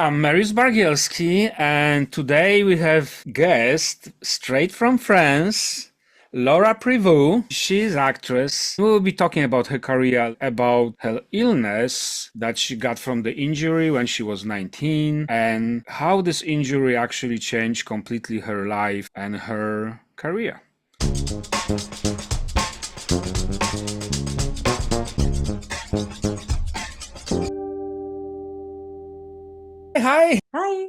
I'm Mariusz Bargielski, and today we have guest straight from France, Laura Prévost. She's actress. We will be talking about her career, about her illness that she got from the injury when she was 19, and how this injury actually changed completely her life and her career. Hi, Hi.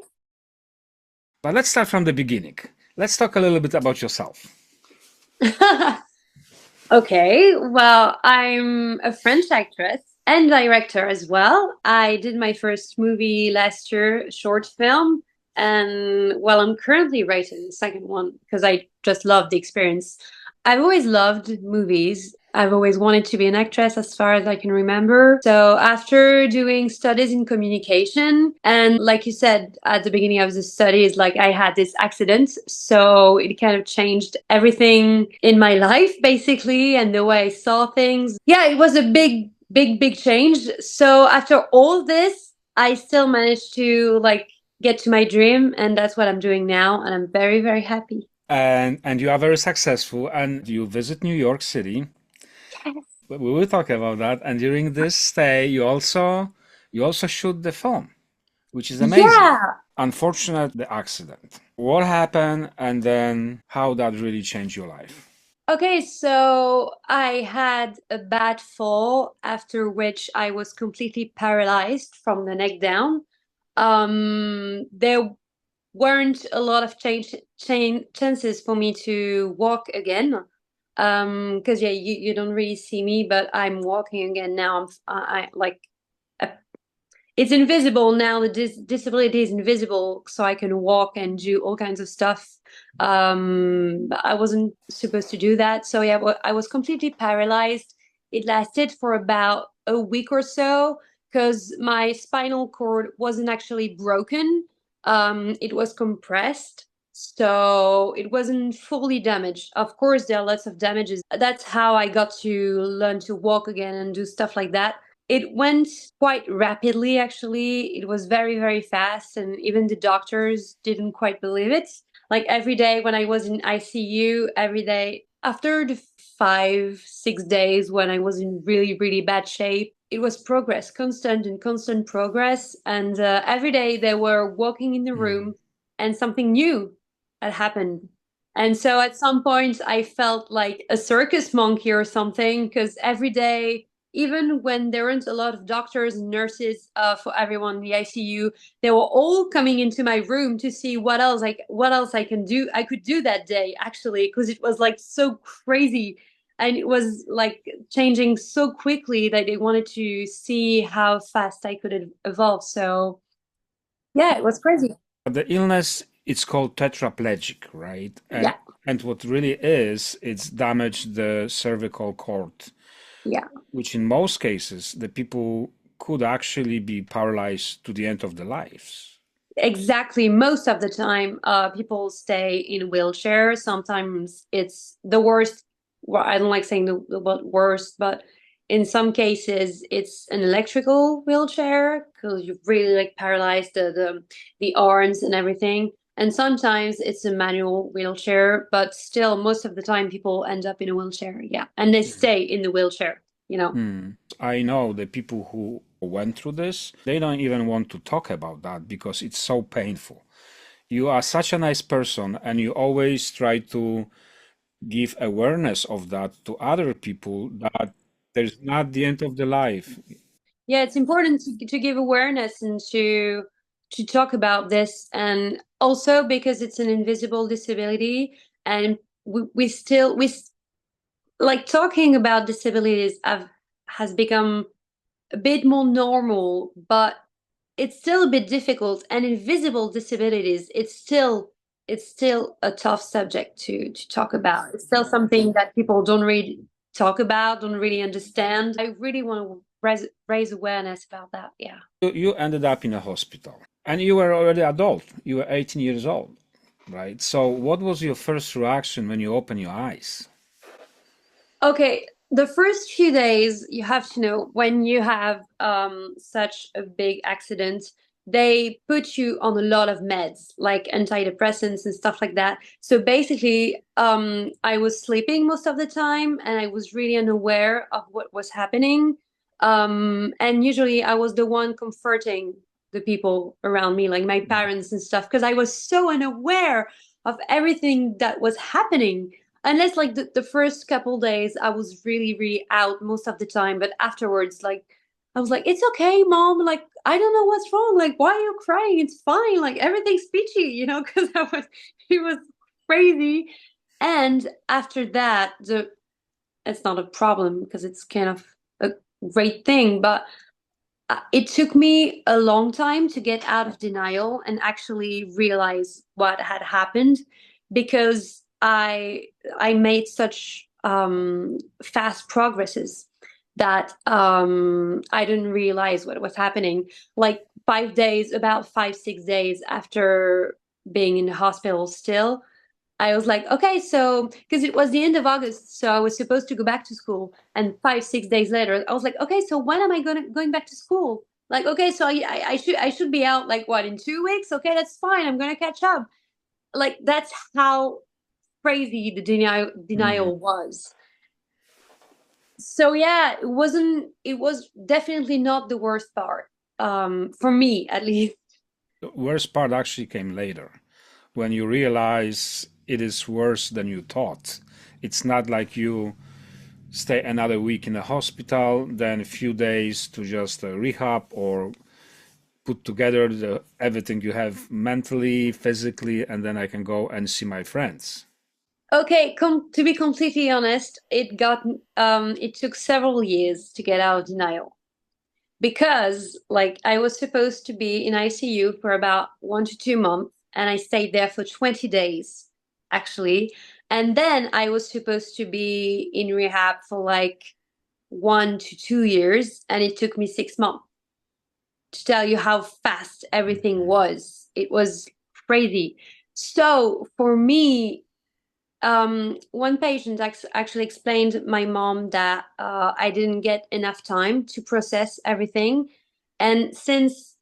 but let's start from the beginning. Let's talk a little bit about yourself. Okay, well, I'm a French actress and director as well. I did my first movie last year, short film, and well, I'm currently writing the second one because I just love the experience. I've always loved movies. I've always wanted to be an actress as far as I can remember. So after doing studies in communication, and like you said at the beginning of the studies, like I had this accident. So it kind of changed everything in my life, basically, and the way I saw things. Yeah, it was a big change. So after all this, I still managed to like get to my dream, and that's what I'm doing now. And I'm very happy. And you are very successful, and you visit New York City. Yes. We will talk about that. And during this stay, you also shoot the film, which is amazing. Yeah. Unfortunate the accident. What happened, and then how that really changed your life? Okay, so I had a bad fall after which I was completely paralyzed from the neck down. There weren't a lot of chances for me to walk again. Because yeah, you don't really see me, but I'm walking again now. I like uh, it's invisible now. The disability is invisible, so I can walk and do all kinds of stuff. But I wasn't supposed to do that, so yeah, I was completely paralyzed. It lasted for about a week or so because my spinal cord wasn't actually broken. It was compressed. So it wasn't fully damaged. Of course, there are lots of damages. That's how I got to learn to walk again and do stuff like that. It went quite rapidly, actually. It was very fast, and even the doctors didn't quite believe it. Like every day when I was in ICU, every day after the 5, 6 days when I was in really bad shape, it was progress, constant and constant progress. And every day they were walking in the Hmm. room and something new had happened. And so at some point, I felt like a circus monkey or something because every day, even when there weren't a lot of doctors and nurses for everyone in the ICU, they were all coming into my room to see what else I could do that day actually, because it was like so crazy and it was like changing so quickly that they wanted to see how fast I could evolve. So yeah, it was crazy. The illness, it's called tetraplegic, right? And Yeah, and what really is, it's damaged the cervical cord, yeah. which in most cases, the people could actually be paralyzed to the end of their lives. Exactly. Most of the time, people stay in wheelchair. Sometimes it's the worst. Well, I don't like saying the word worst, but in some cases, it's an electrical wheelchair because you really like paralyzed the arms and everything. And sometimes it's a manual wheelchair, but still, most of the time, people end up in a wheelchair. Yeah, and they stay in the wheelchair. You know. I know the people who went through this, they don't even want to talk about that because it's so painful. You are such a nice person and you always try to give awareness of that to other people that there's not the end of the life. Yeah, it's important to give awareness and to talk about this, and also because it's an invisible disability, and we still like talking about disabilities has become a bit more normal, but it's still a bit difficult. And invisible disabilities, it's still a tough subject to talk about. It's still something that people don't really talk about, don't really understand. I really want to raise awareness about that. Yeah. You ended up in a hospital and you were already adult. You were 18 years old, right? So what was your first reaction when you opened your eyes? Okay, the first few days, you have to know when you have such a big accident, they put you on a lot of meds, like antidepressants and stuff like that. So basically, I was sleeping most of the time and I was really unaware of what was happening. And usually I was the one comforting the people around me, like my parents and stuff, because I was so unaware of everything that was happening. Unless like the first couple days, I was really, really out most of the time. But afterwards, like I was like, it's okay, mom. Like, I don't know what's wrong. Like, why are you crying? It's fine. Like, everything's peachy, because it was crazy. And after that, it's not a problem because it's kind of a great thing, but it took me a long time to get out of denial and actually realize what had happened because I made such fast progresses that I didn't realize what was happening. Like 5 days, about 5, 6 days after being in the hospital still, I was like, okay, so because it was the end of August, so I was supposed to go back to school. And 5, 6 days later, I was like, okay, so when am I going back to school? Like, okay, so I should be out like what in 2 weeks? Okay, that's fine. I'm gonna catch up. Like that's how crazy the Mhm. denial was. So yeah, it was definitely not the worst part. For me at least. The worst part actually came later, when you realize it is worse than you thought. It's not like you stay another week in the hospital, then a few days to just rehab or put together everything you have mentally, physically, and then I can go and see my friends. Okay, to be completely honest, it took several years to get out of denial because like I was supposed to be in ICU for about 1 to 2 months and I stayed there for 20 days actually. And then I was supposed to be in rehab for like 1 to 2 years and it took me 6 months to tell you how fast everything Mhm. was. It was crazy. So for me, one patient actually explained my mom that I didn't get enough time to process everything. And since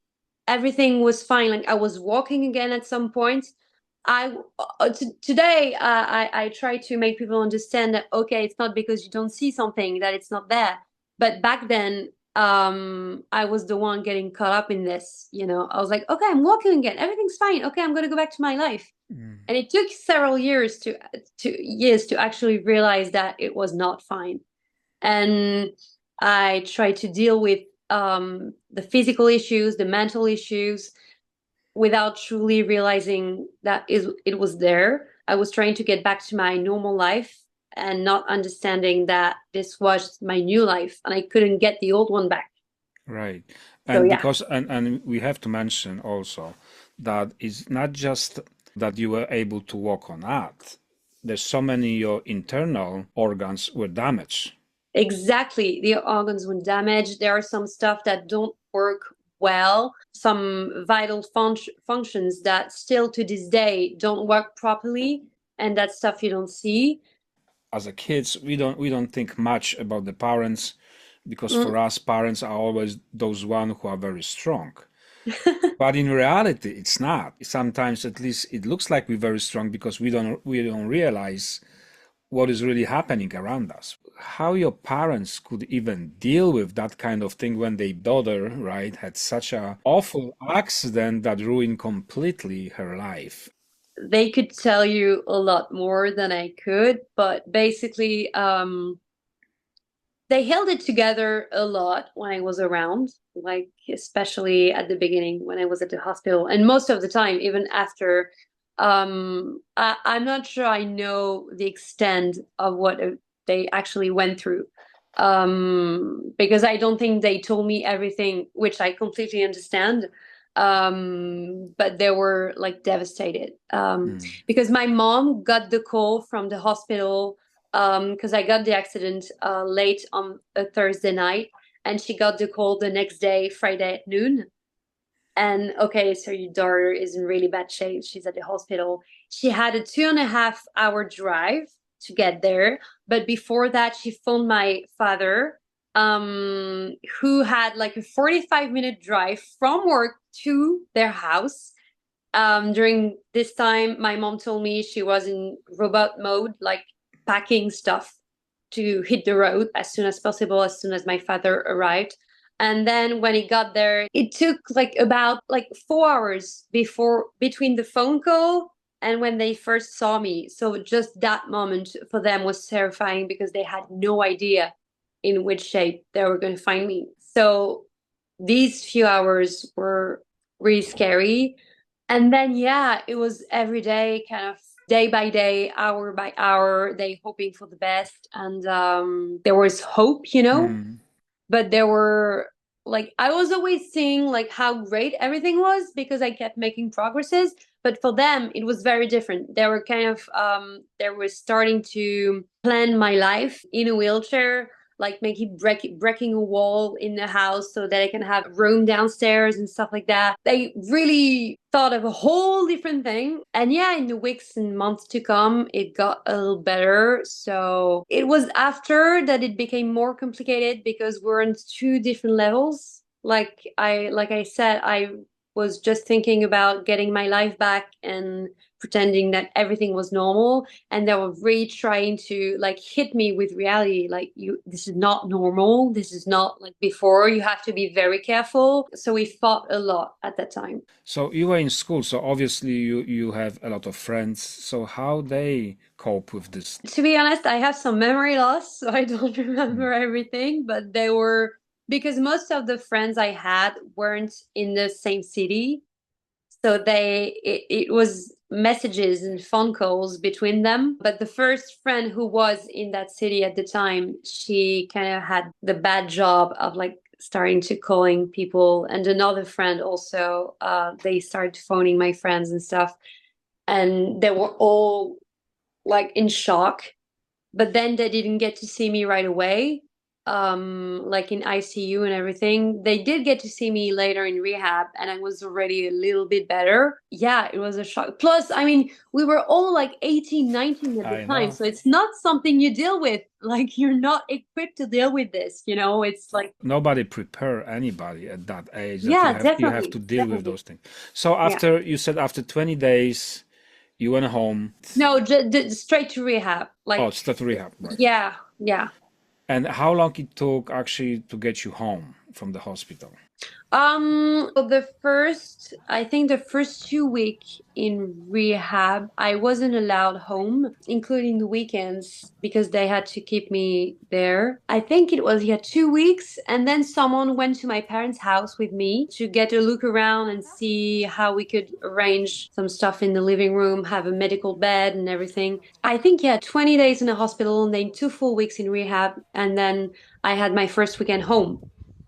everything was fine, like I was walking again at some point, today I try to make people understand that okay, it's not because you don't see something that it's not there. But back then, I was the one getting caught up in this. I was like, okay, I'm walking again, everything's fine. Okay, I'm gonna go back to my life. Mm. And it took several years to actually realize that it was not fine. And I tried to deal with the physical issues, the mental issues, without truly realizing that it was there. I was trying to get back to my normal life and not understanding that this was my new life and I couldn't get the old one back. Right. So And yeah. because and we have to mention also that it's not just that you were able to walk or not. There's so many your internal organs were damaged. Exactly. The organs were damaged. There are some stuff that don't work well, some vital functions that still to this day don't work properly, and that stuff you don't see. As a kids, we don't think much about the parents because Mm. for us parents are always those one who are very strong. But in reality, it's not. Sometimes at least it looks like we're very strong because we don't realize what is really happening around us. How your parents could even deal with that kind of thing when their daughter, right, had such a awful accident that ruined completely her life. They could tell you a lot more than I could, but basically, they held it together a lot when I was around, like especially at the beginning when I was at the hospital, and most of the time, even after. I'm not sure I know the extent of what they actually went through, because I don't think they told me everything, which I completely understand. But they were like devastated. Mm. Because my mom got the call from the hospital because I got the accident late on a Thursday night, and she got the call the next day, Friday at noon. And okay, so your daughter is in really bad shape. She's at the hospital. She had a 2.5 hour drive to get there, but before that, she phoned my father who had like a 45-minute drive from work to their house. During this time, my mom told me she was in robot mode, like packing stuff to hit the road as soon as possible, as soon as my father arrived. And then when he got there, it took like about like 4 hours before between the phone call and when they first saw me. So just that moment for them was terrifying because they had no idea in which shape they were going to find me. So these few hours were really scary. And then, yeah, it was every day, kind of day by day, hour by hour, they hoping for the best. And there was hope, Mm. but there were like, I was always seeing like how great everything was because I kept making progresses. But for them, it was very different. They were kind of, they were starting to plan my life in a wheelchair, like maybe breaking a wall in the house so that I can have room downstairs and stuff like that. They really thought of a whole different thing. And yeah, in the weeks and months to come, it got a little better. So it was after that it became more complicated because we're on two different levels. Like I said, I was just thinking about getting my life back and pretending that everything was normal, and they were really trying to like hit me with reality, like, you, this is not normal, this is not like before, you have to be very careful. So we fought a lot at that time. So you were in school, so obviously you have a lot of friends. So how they cope with this? To be honest, I have some memory loss, so I don't Mm. remember everything, but they were, because most of the friends I had weren't in the same city. So it was messages and phone calls between them. But the first friend who was in that city at the time, she kind of had the bad job of like starting to calling people. And another friend also, they started phoning my friends and stuff. And they were all like in shock, but then they didn't get to see me right away, like in ICU and everything. They did get to see me later in rehab, and I was already a little bit better. Yeah, it was a shock. Plus, I mean, we were all like 18, 19 at the I time, know. so it's not something you deal with. Like, you're not equipped to deal with this, It's like, Nobody prepare anybody at that age that yeah, you have definitely, to deal with definitely. those things. So Yeah. after you said after 20 days you went home. No, straight to rehab. Oh, Like, start rehab, right? yeah, yeah. And how long it took actually to get you home from the hospital? So I think the first 2 week in rehab, I wasn't allowed home, including the weekends, because they had to keep me there. I think it was, yeah, 2 weeks. And then someone went to my parents' house with me to get a look around and see how we could arrange some stuff in the living room, have a medical bed and everything. I think, yeah, 20 days in the hospital and then 2 full weeks in rehab. And then I had my first weekend home,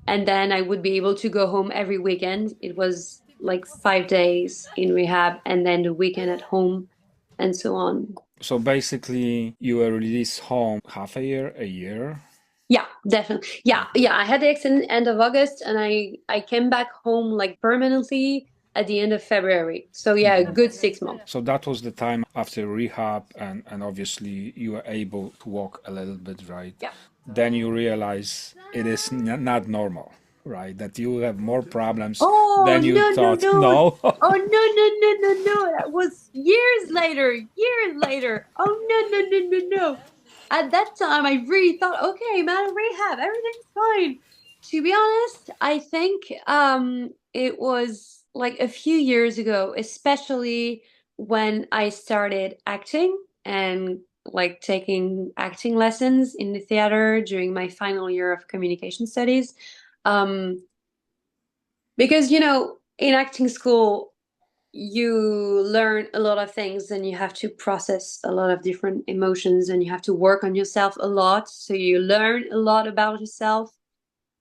and then I would be able to go home every weekend. It was like 5 days in rehab and then the weekend at home and so on. So basically you were released home half a year. Yeah, definitely. Yeah, yeah. I had the accident end of August, and I came back home like permanently at the end of February. So yeah, a good 6 months. So that was the time after rehab, and obviously you were able to walk a little bit, right? Yeah. Then you realize it is not normal, right? That you have more problems Oh, than you no, no, thought. no. No. Oh, no, no, no, no, no. That was years later, years later. Oh, no, no, no, no, no. At that time, I really thought, okay, I'm out of rehab. Everything's fine. To be honest, I think it was like a few years ago, especially when I started acting and like taking acting lessons in the theater during my final year of communication studies. Um, because, in acting school, you learn a lot of things and you have to process a lot of different emotions and you have to work on yourself a lot. So you learn a lot about yourself.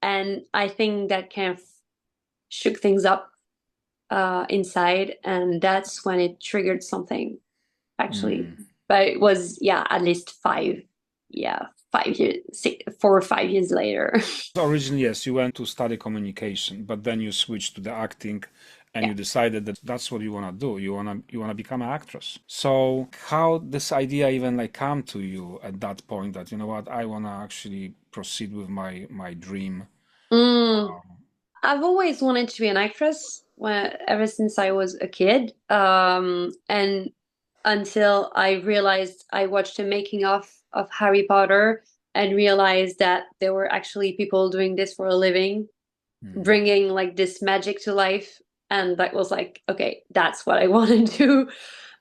And I think that kind of shook things up inside. And that's when it triggered something, actually. Mm. But it was, yeah, at least yeah, 5 years, 4 or 5 years later. Originally, yes, you went to study communication, but then you switched to the acting and Yeah. you decided that that's what you want to do. You want to become an actress. So how this idea even like come to you at that point that, you know what, I want to actually proceed with my dream. Mm. I've always wanted to be an actress ever since I was a kid. And until I realized I watched a making of Harry Potter and realized that there were actually people doing this for a living, Mm. bringing like this magic to life. And that was like, okay, that's what I want to do.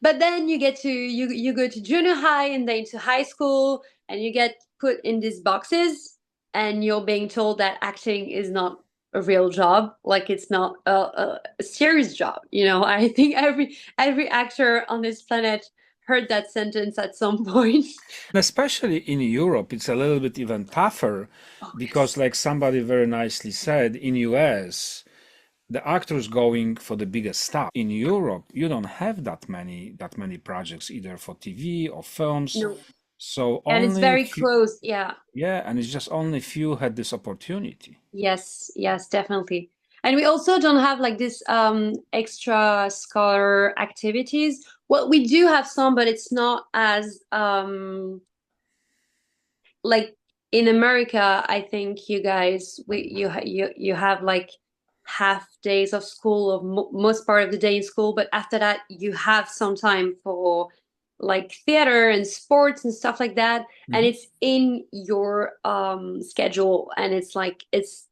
But then you go to junior high and then to high school and you get put in these boxes and you're being told that acting is not a real job, like it's not a serious job. I think every actor on this planet heard that sentence at some point. And especially in Europe, it's a little bit even tougher Oh because, yes. like somebody very nicely said, in US, the actors going for the biggest stuff. In Europe, you don't have that many projects either for TV or films. No. So And it's only very few, close. Yeah. yeah, and it's just only few had this opportunity. Yes, yes, definitely. And we also don't have like this extra scholar activities. Well, we do have some, but it's not as like in America, I think you guys you have like half days of school or mo most part of the day in school, but after that you have some time for like theater and sports and stuff like that, and Mhm. it's in your schedule, and it's like it's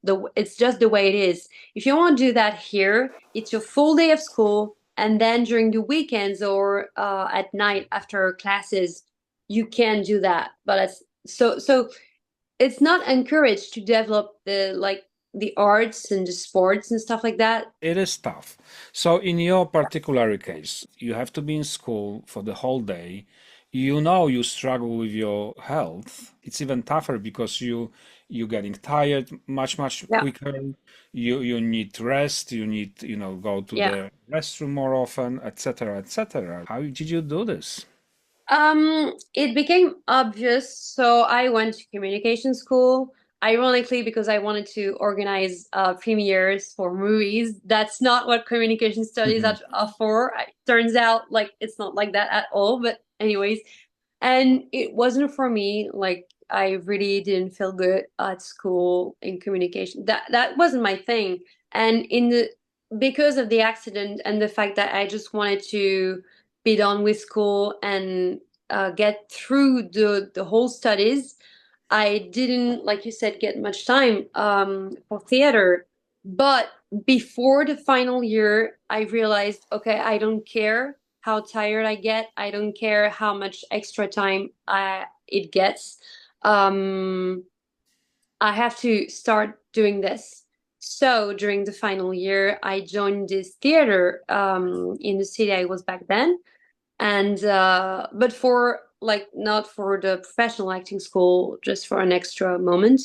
just the way it is. If you want to do that here, it's your full day of school, and then during the weekends or at night after classes, you can do that, but so it's not encouraged to develop the arts and the sports and stuff like that. It is tough. So in your particular case, you have to be in school for the whole day. You know you struggle with your health. It's even tougher because you're getting tired much Yeah, quicker. You need rest. You need go to yeah. the restroom more often, etc., etc. How did you do this? It became obvious, so I went to communication school. Ironically, because I wanted to organize premieres for movies. That's not what communication studies are for. It turns out like it's not like that at all. But anyways, and it wasn't for me. Like I really didn't feel good at school in communication. That wasn't my thing. And in the because of the accident and the fact that I just wanted to be done with school and get through the whole studies, I didn't, like you said, get much time for theater. But before the final year, I realized, okay, I don't care how tired I get. I don't care how much extra time it gets. Um, I have to start doing this. So during the final year, I joined this theater in the city I was back then, and but for like not for the professional acting school, just for an extra moment.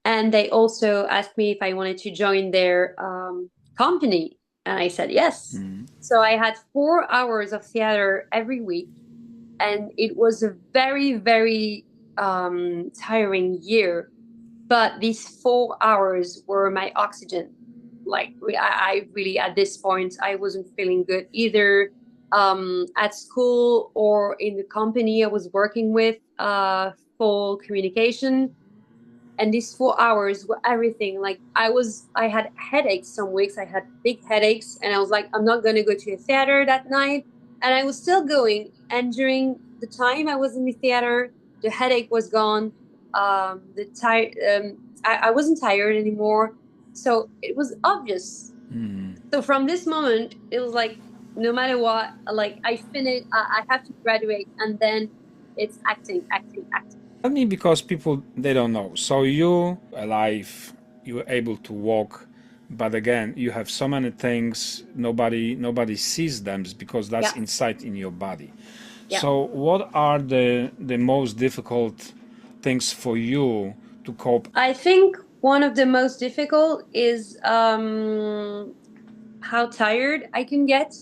And they also asked me if I wanted to join their company, and I said yes. So I had 4 hours of theater every week, and it was a very tiring year, but these 4 hours were my oxygen. Like I really, at this point, I wasn't feeling good either at school or in the company I was working with for communication. And these 4 hours were everything. Like I had headaches some weeks. I had big headaches, and I was like, I'm not going to go to a theater that night. And I was still going. And during the time I was in the theater, the headache was gone. The tire, I wasn't tired anymore. So it was obvious. So from this moment, it was like, no matter what, like I finished, I have to graduate, and then it's acting, acting, acting. I mean, because people they don't know. So you alive, you're able to walk, but again, you have so many things. Nobody sees them because that's Yeah, inside in your body. yeah. So what are the most difficult things for you to cope? I think one of the most difficult is how tired I can get,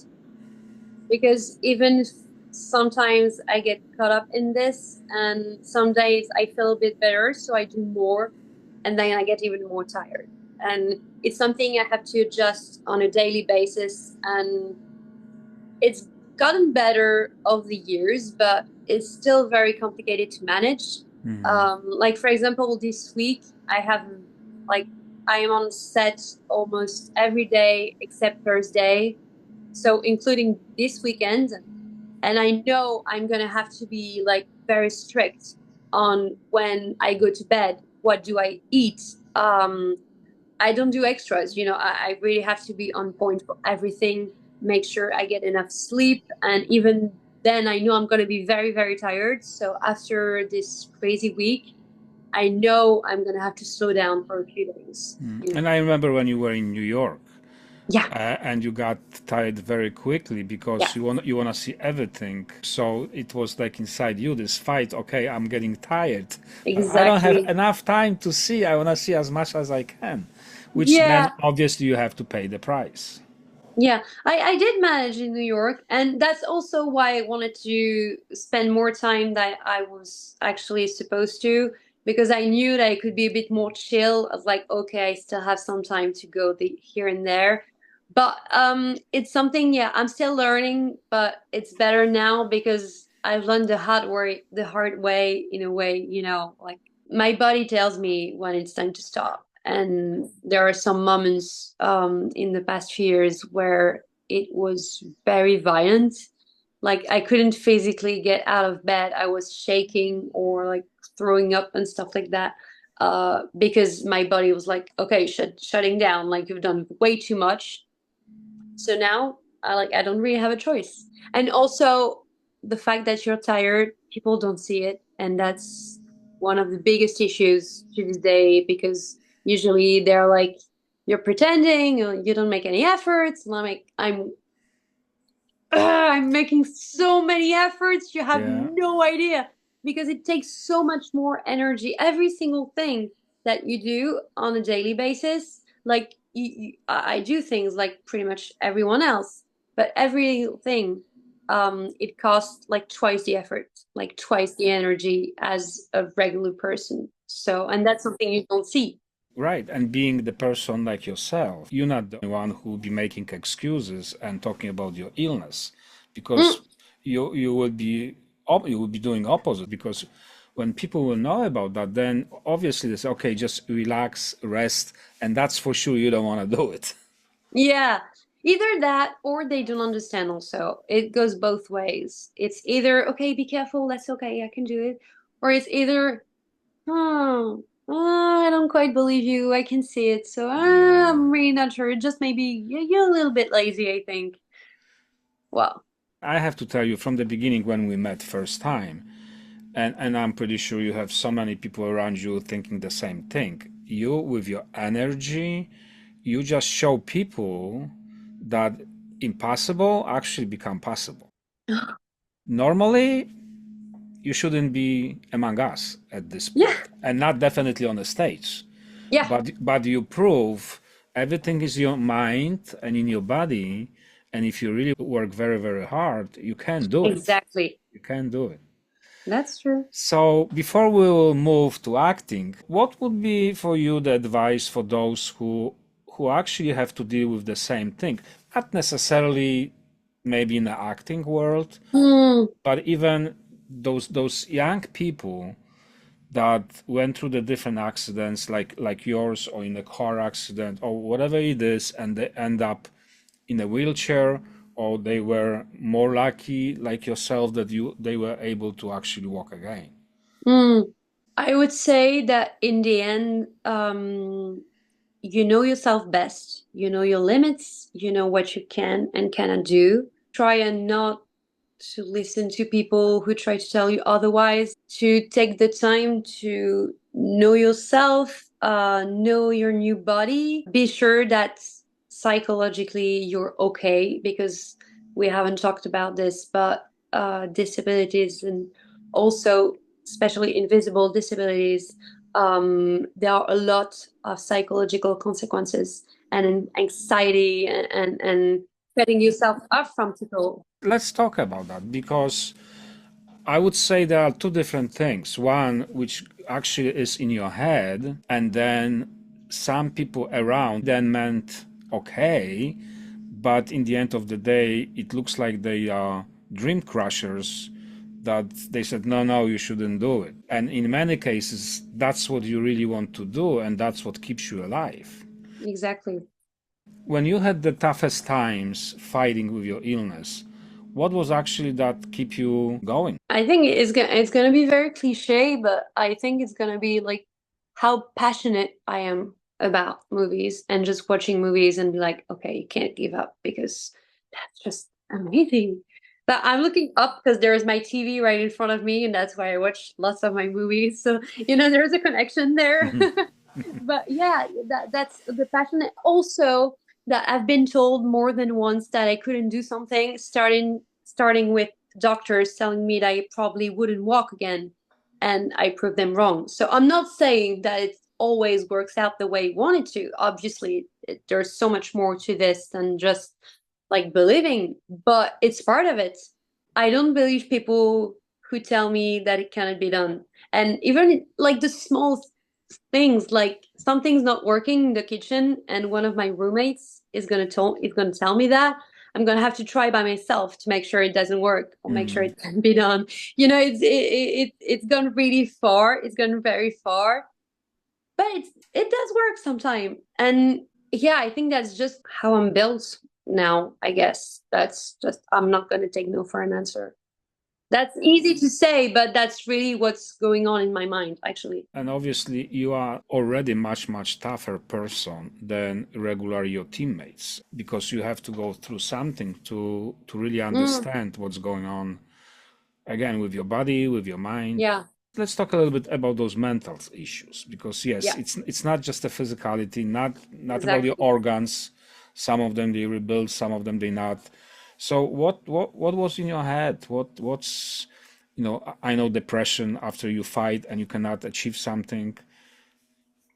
because even if sometimes I get caught up in this, and some days I feel a bit better, so I do more, and then I get even more tired. And it's something I have to adjust on a daily basis, and it's gotten better over the years, but it's still very complicated to manage. Like for example, this week I have like I am on set almost every day except Thursday, so including this weekend. And I know I'm gonna have to be like very strict on when I go to bed. What do I eat? I don't do extras. I really have to be on point for everything, make sure I get enough sleep. And even then, I know I'm going to be very, very tired. So after this crazy week, I know I'm going to have to slow down for a few days. And I remember when you were in New York, Yeah, and you got tired very quickly yeah, because you want to see everything. So it was like inside you this fight. Okay, I'm getting tired, but I don't have exactly. enough time to see. I want to see as much as I can, which then Yeah, obviously you have to pay the price. yeah, I did manage in New York, and that's also why I wanted to spend more time than I was actually supposed to, because I knew that I could be a bit more chill of like, okay, I still have some time to go here and there. But it's something, yeah, I'm still learning, but it's better now because I've learned the hard way in a way, like my body tells me when it's time to stop. And there are some moments in the past few years where it was very violent. Like I couldn't physically get out of bed. I was shaking or like throwing up and stuff like that. Because my body was like, okay, shutting down. Like you've done way too much. So now I don't really have a choice. And also the fact that you're tired, people don't see it. And that's one of the biggest issues to this day because usually they're like, you're pretending, or you don't make any efforts. And I'm making so many efforts. You have Yeah. no idea because it takes so much more energy. Every single thing that you do on a daily basis, like I do things like pretty much everyone else, but everything, it costs like twice the effort, like twice the energy as a regular person. So, and that's something you don't see. Right, and being the person like yourself, you're not the one who will be making excuses and talking about your illness, Mm, because you will be you will be doing opposite. Because when people will know about that, then obviously they say, okay, just relax, rest, and that's for sure you don't want to do it. yeah. Either that or they don't understand also. It goes both ways. It's either, okay, be careful, that's okay, I can do it. Or it's either, I don't quite believe you, I can see it. So Yeah. I'm really not sure. Just maybe you're a little bit lazy, I think. Well, I have to tell you from the beginning when we met first time, and I'm pretty sure you have so many people around you thinking the same thing. You, with your energy, you just show people that impossible actually become possible. Normally, you shouldn't be among us at this yeah, point, and not definitely on the stage. yeah, But you prove everything is your mind and in your body, and if you really work very very hard, you can do it. exactly. You can do it. That's true. So, before we will move to acting, what would be for you the advice for those who actually have to deal with the same thing? Not necessarily maybe in the acting world, Hmm. but even those young people that went through the different accidents like yours or in a car accident or whatever it is, and they end up in a wheelchair, or they were more lucky like yourself that they were able to actually walk again. Hmm. I would say that in the end, you know yourself best. You know your limits. You know what you can and cannot do. Try and not to listen to people who try to tell you otherwise. To take the time to know yourself, know your new body. Be sure that psychologically you're okay because we haven't talked about this, but disabilities and also especially invisible disabilities, there are a lot of psychological consequences and anxiety and setting yourself up from people. Let's talk about that, because I would say there are two different things. One, which actually is in your head, and then some people around then meant okay, but in the end of the day, it looks like they are dream crushers that they said, no, no, you shouldn't do it. And in many cases, that's what you really want to do, and that's what keeps you alive. Exactly. When you had the toughest times fighting with your illness, what was actually that keep you going? I think it's gonna be very cliche, but I think it's gonna be like how passionate I am about movies and just watching movies and be like, okay, you can't give up because that's just amazing. But I'm looking up because there's my TV right in front of me, and that's why I watch lots of my movies. So, there's a connection there. But yeah, that's the passion. Also, that I've been told more than once that I couldn't do something, starting with doctors telling me that I probably wouldn't walk again, and I proved them wrong. So I'm not saying that it always works out the way you want it to. Obviously, there's so much more to this than just like believing, but it's part of it. I don't believe people who tell me that it cannot be done. And even like the small things, like something's not working in the kitchen and one of my roommates is going to tell me that, I'm going to have to try by myself to make sure it doesn't work or make sure it can be done. It's gone really far. It's gone very far, but it does work sometime. And yeah, I think that's just how I'm built now. I guess that's just, I'm not going to take no for an answer. That's easy to say, but that's really what's going on in my mind, actually. And obviously, you are already much, much tougher person than regular your teammates because you have to go through something to really Mm, understand what's going on again with your body, with your mind. yeah, Let's talk a little bit about those mental issues because yes, yeah, it's not just a physicality, not about your exactly. organs. Some of them they rebuild, some of them they not. So what was in your head? What's I know depression after you fight and you cannot achieve something,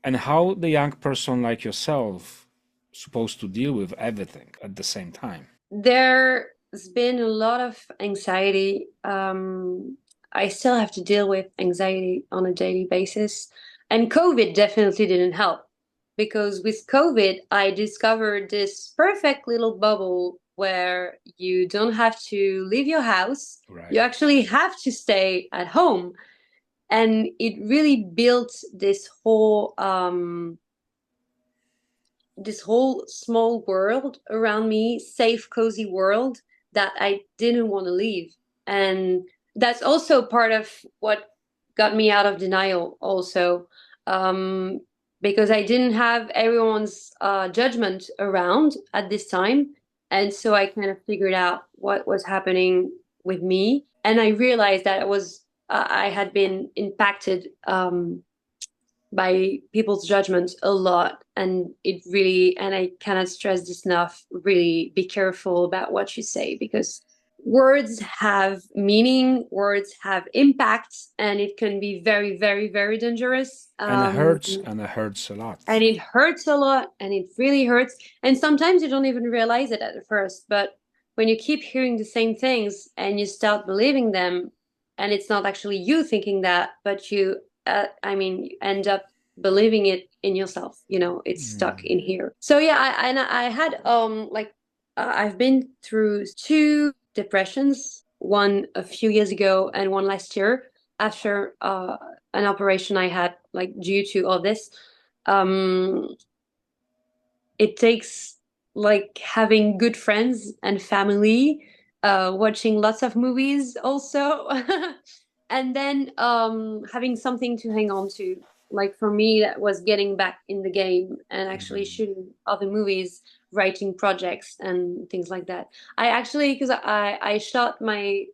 and how the young person like yourself supposed to deal with everything at the same time. There's been a lot of anxiety. I still have to deal with anxiety on a daily basis. And COVID definitely didn't help because with COVID, I discovered this perfect little bubble where you don't have to leave your house. Right. You actually have to stay at home. And it really built this whole small world around me, safe, cozy world that I didn't want to leave. And that's also part of what got me out of denial, also, um, because I didn't have everyone's judgment around at this time. And so I kind of figured out what was happening with me. And I realized that I had been impacted by people's judgment a lot, and I cannot stress this enough, really be careful about what you say because words have meaning, words have impact, and it can be very, very, very dangerous. And it hurts a lot. And it hurts a lot, and it really hurts, and sometimes you don't even realize it at first, but when you keep hearing the same things and you start believing them, and it's not actually you thinking that, but you end up believing it in yourself. It's stuck in here. So yeah, I had I've been through two depressions, one a few years ago and one last year after an operation I had, like, due to all this. um it takes like having good friends and family, watching lots of movies also, and then having something to hang on to. Like for me, that was getting back in the game and actually shooting other movies, writing projects and things like that. I actually, because I shot my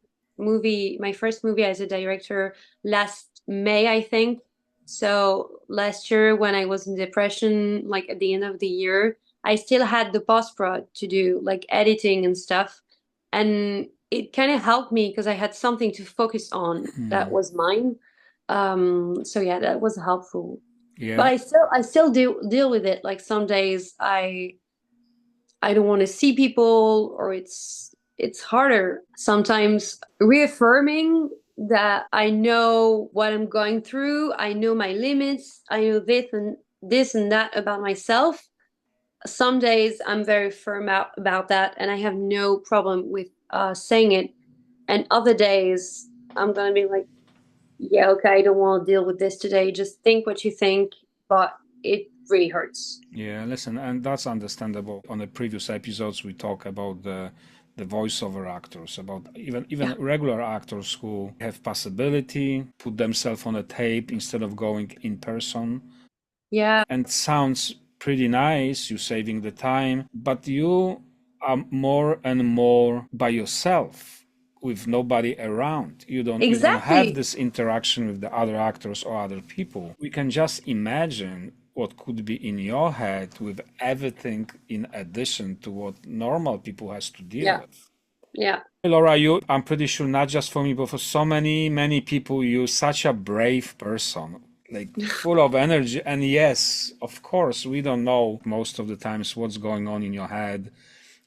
first movie as a director last May, I think. So last year when I was in depression, like at the end of the year, I still had the post-prod to do, like editing and stuff. And it kind of helped me because I had something to focus on that was mine. So yeah, that was helpful. But Yeah. I still deal with it. Like some days I don't want to see people, or it's harder sometimes reaffirming that I know what I'm going through, I know my limits, I know this and that about myself. Some days I'm very firm about that, and I have no problem with saying it. And other days I'm gonna be like, yeah, okay, I don't want to deal with this today. Just think what you think, but it really hurts. Yeah, listen, and that's understandable. On the previous episodes, we talk about the voiceover actors, about even Yeah. regular actors who have possibility, put themselves on a tape instead of going in person. Yeah, And sounds pretty nice, you saving the time, but you are more and more by yourself with nobody around. You don't have exactly. this interaction with the other actors or other people. We can just imagine what could be in your head with everything in addition to what normal people has to deal Yeah, with. yeah. Laura, I'm pretty sure not just for me, but for so many people, you're such a brave person, like full of energy. And yes, of course, we don't know most of the times what's going on in your head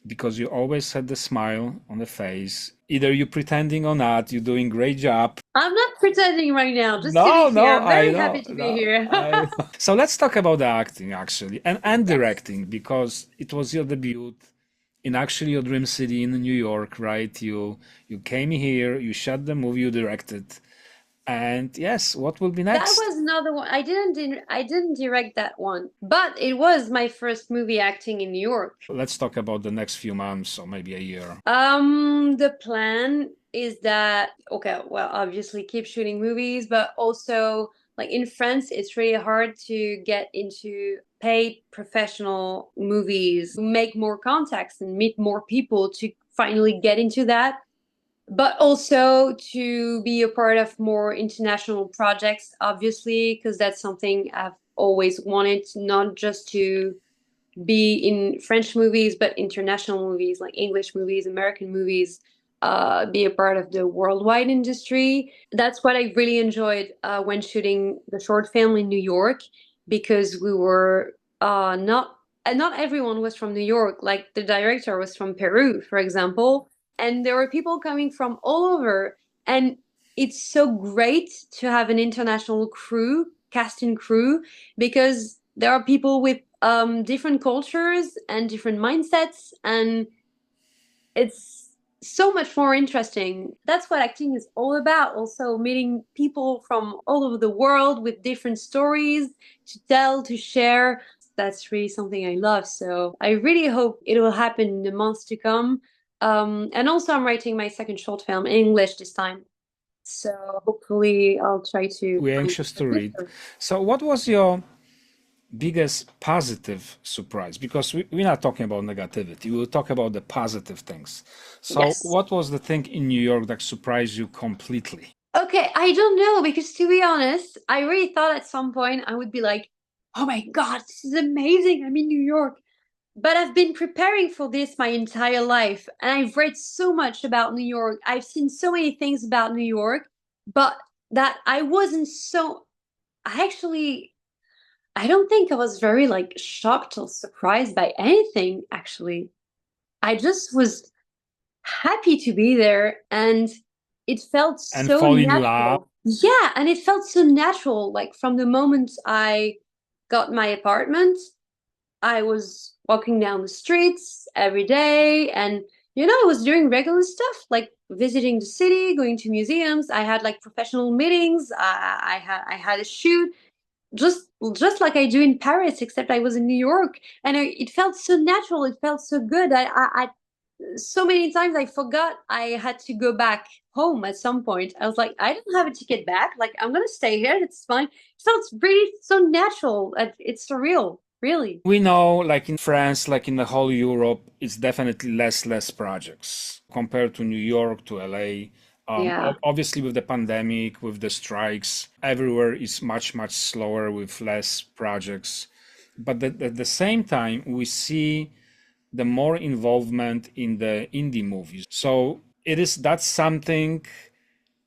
because you always had the smile on the face. Either you're pretending or not, you're doing great job. I'm not pretending right now, just to No, be clear. no, I'm I very happy know. to be No, here. I know. So let's talk about the acting actually and Yes. directing because it was your debut in actually your dream city in New York, right? You came here, you shot the movie, you directed, and yes, what will be That next? was another one. I didn't direct that one, but it was my first movie acting in New York. Let's talk about the next few months or maybe a year. The plan is that okay, well, obviously keep shooting movies, but also like in France, it's really hard to get into paid professional movies, make more contacts and meet more people to finally get into that, but also to be a part of more international projects, obviously, because that's something I've always wanted, not just to be in French movies, but international movies like English movies, American movies, be a part of the worldwide industry. That's what I really enjoyed when shooting the short film in New York, because we were not everyone was from New York. Like the director was from Peru, for example, and there were people coming from all over. And it's so great to have an international crew, cast and crew, because there are people with different cultures and different mindsets, and it's so much more interesting. That's what acting is all about. Also, meeting people from all over the world with different stories to tell, to share. That's really something I love. So I really hope it will happen in the months to come. And also, I'm writing my second short film in English this time. So hopefully, I'll try to We're find anxious a to read. producer. So, what was your biggest positive surprise? Because we're not talking about negativity, we'll talk about the positive things. So, Yes. what was the thing in New York that surprised you completely? Okay, I don't know because to be honest, I really thought at some point I would be like, oh my God, this is amazing. I'm in New York. But I've been preparing for this my entire life and I've read so much about New York. I've seen so many things about New York, but that I wasn't so I actually I don't think I was very like shocked or surprised by anything actually. I just was happy to be there and it felt And so fall in love? natural. Yeah, and it felt so natural. Like from the moment I got my apartment, I was walking down the streets every day and I was doing regular stuff like visiting the city, going to museums. I had like professional meetings. I had a shoot just like I do in Paris, except I was in New York, and it felt so natural. It felt so good. I so many times I forgot I had to go back home at some point. I was like, I don't have a ticket back. Like, I'm gonna stay here. It's fine. So it's really so natural. It's surreal, really. We know, like in France, like in the whole Europe, it's definitely less projects compared to New York, to LA. Yeah. Obviously, with the pandemic, with the strikes, everywhere is much slower with less projects. But at the same time, we see the more involvement in the indie movies. So that's something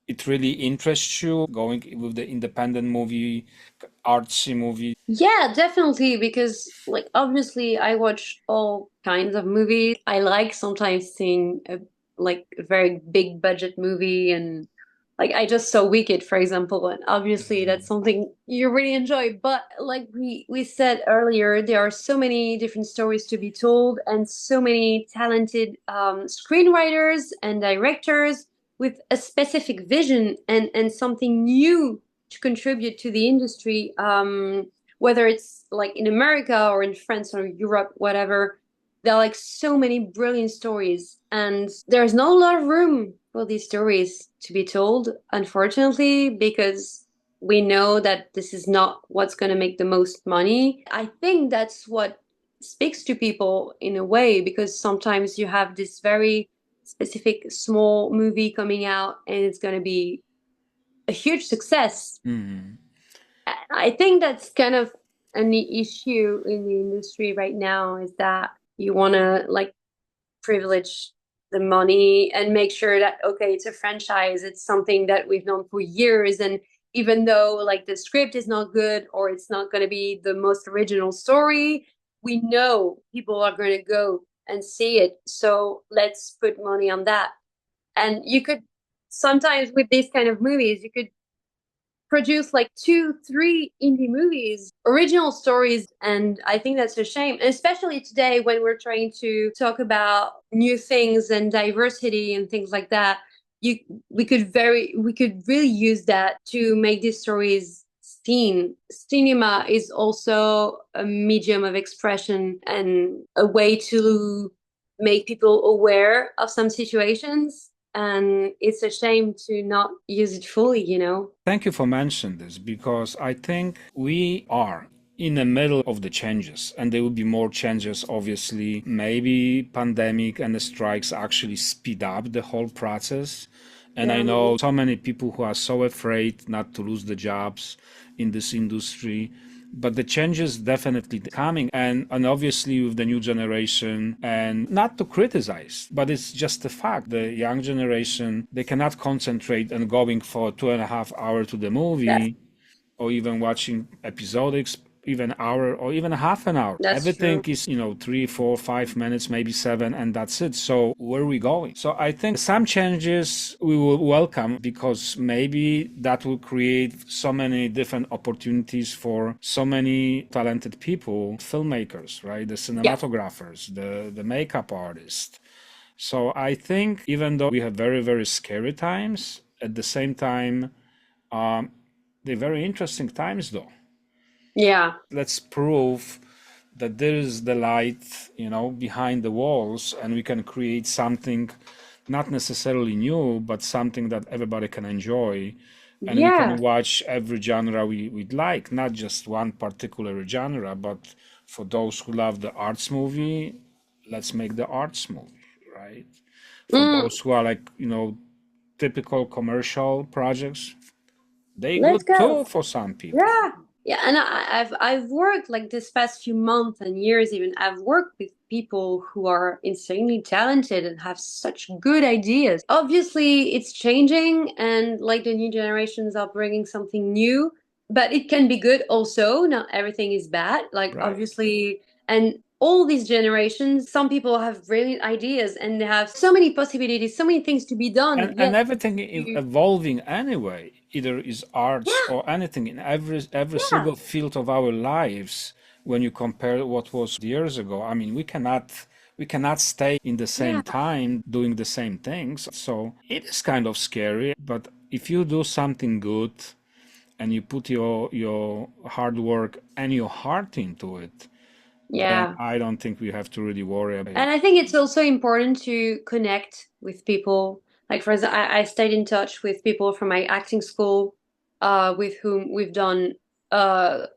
it really interests you going with the independent movie, artsy movie. Yeah, definitely. Because, like, obviously, I watch all kinds of movies. I like sometimes seeing a very big budget movie, and like I just saw Wicked, for example, and obviously that's something you really enjoy. But like we said earlier, there are so many different stories to be told, and so many talented screenwriters and directors with a specific vision and something new to contribute to the industry, whether it's like in America or in France or Europe, whatever. There are like so many brilliant stories, and there's not a lot of room for these stories to be told, unfortunately, because we know that this is not what's going to make the most money. I think that's what speaks to people in a way, because sometimes you have this very specific small movie coming out and it's going to be a huge success. Mhm. I think that's kind of an issue in the industry right now, is that you want to like privilege the money and make sure that, okay, it's a franchise, it's something that we've known for years, and even though like the script is not good or it's not going to be the most original story, we know people are going to go and see it, so let's put money on that. And you could sometimes with these kind of movies, you could produce like two, three indie movies, original stories. And I think that's a shame. And especially today when we're trying to talk about new things and diversity and things like that. You we could really use that to make these stories seen. Cinema is also a medium of expression and a way to make people aware of some situations, and it's a shame to not use it fully, you know? Thank you for mentioning this because I think we are in the middle of the changes and there will be more changes obviously. Maybe pandemic and the strikes actually speed up the whole process. And I Yeah. know so many people who are so afraid not to lose the jobs in this industry. But the changes definitely coming, and obviously with the new generation, and not to criticize, but it's just a fact. The young generation, they cannot concentrate on going for 2.5 hours to the That's movie or even watching episodics, even hour or even half an hour. that's Everything true. is, 3, 4, 5 minutes, maybe seven, and that's it. So where are we going? So I think some changes we will welcome because maybe that will create so many different opportunities for so many talented people, filmmakers, right? The Yeah. cinematographers, the makeup artists. So I think even though we have very, very scary times, at the same time, um, they're very interesting times though. Yeah. Let's prove that there is the light, behind the walls, and we can create something not necessarily new, but something that everybody can enjoy. And we Yeah. can watch every genre we'd like, not just one particular genre, but for those who love the arts movie, let's make the arts movie, right? For Mm, those who are like, typical commercial projects, they let's good go. too for some people. Yeah. Yeah, and I've worked like this past few months and years even. I've worked with people who are insanely talented and have such good ideas. Obviously, it's changing, and like the new generations are bringing something new, but it can be good also. Not everything is bad. Like Right. obviously, and all these generations, some people have brilliant ideas and they have so many possibilities, so many things to be done. And Yet, everything you, evolving anyway, either is arts yeah, or anything in every yeah, single field of our lives. When you compare what was years ago, I mean, we cannot stay in the same yeah, time doing the same things. So it is kind of scary, but if you do something good and you put your hard work and your heart into it, then yeah. I don't think we have to really worry about it. And I think it's also important to connect with people. Like, for example, I stayed in touch with people from my acting school, with whom we've done uh,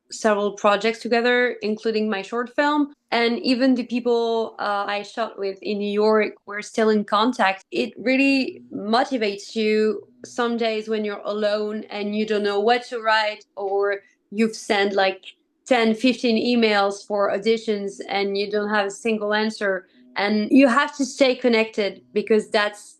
several projects together, including my short film. And even the people I shot with in New York, we're still in contact. It really motivates you some days when you're alone and you don't know what to write, or you've sent like 10, 15 emails for auditions and you don't have a single answer. And you have to stay connected, because that's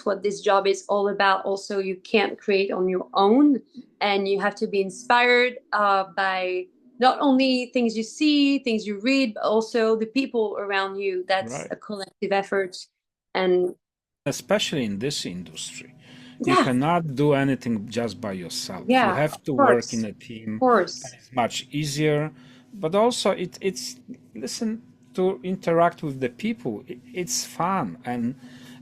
what this job is all about. Also, you can't create on your own, and you have to be inspired by not only things you see, things you read, but also the people around you. That's Right. a collective effort. And Especially in this industry. You yeah, cannot do anything just by yourself. You yeah, have to of work in course, a of team, and course. it's much easier. But also, it's listen to interact with the people. It's fun,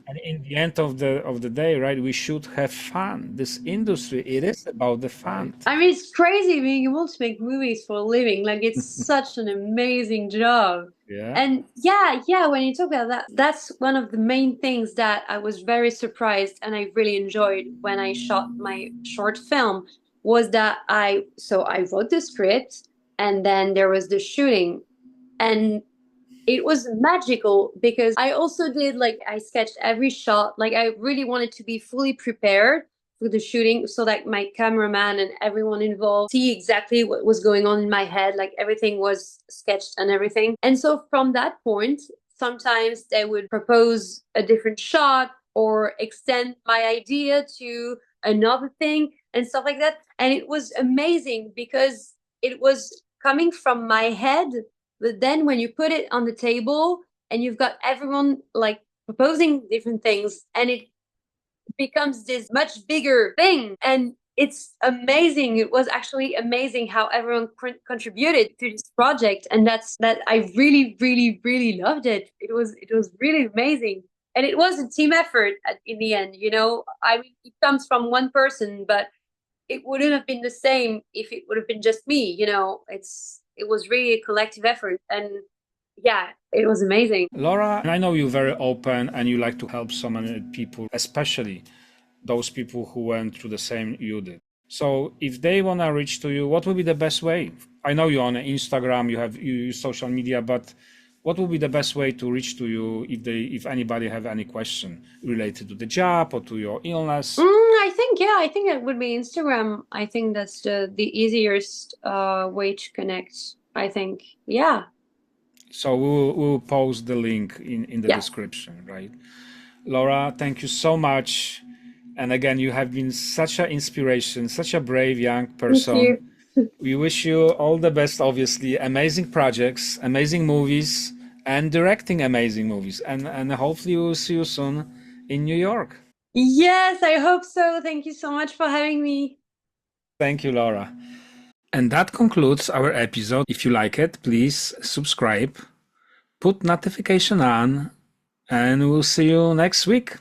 And in the end of the day, right, we should have fun. This industry, it is about the fun. I mean, it's crazy being able to make movies for a living. Like, it's such an amazing job. Yeah. And yeah, when you talk about that, that's one of the main things that I was very surprised and I really enjoyed when I shot my short film was that I wrote the script and then there was the shooting. And it was magical because I also did like I sketched every shot. Like I really wanted to be fully prepared for the shooting so that my cameraman and everyone involved see exactly what was going on in my head. Like everything was sketched and everything. And so from that point, sometimes they would propose a different shot or extend my idea to another thing and stuff like that. And it was amazing because it was coming from my head, but then when you put it on the table and you've got everyone like proposing different things and it becomes this much bigger thing, and it's amazing. It was actually amazing how everyone contributed to this project, and that I really really really loved it. It was really amazing, and it was a team effort in the end, you know. I mean, it comes from one person, but it wouldn't have been the same if it would have been just me, you know. It was really a collective effort, and yeah, it was amazing. Laura, I know you're very open and you like to help so many people, especially those people who went through the same you did. So if they want to reach to you, what would be the best way? I know you're on Instagram, you use social media, but what would be the best way to reach to you if anybody have any question related to the job or to your illness? I think it would be Instagram. I think that's the easiest way to connect, I think. Yeah. So we'll post the link in the description, right? Laura, thank you so much. And again, you have been such an inspiration, such a brave young person. Thank you. We wish you all the best, obviously, amazing projects, amazing movies, and directing amazing movies. And hopefully we'll see you soon in New York. Yes, I hope so. Thank you so much for having me. Thank you, Laura. And that concludes our episode. If you like it, please subscribe, put notification on, and we'll see you next week.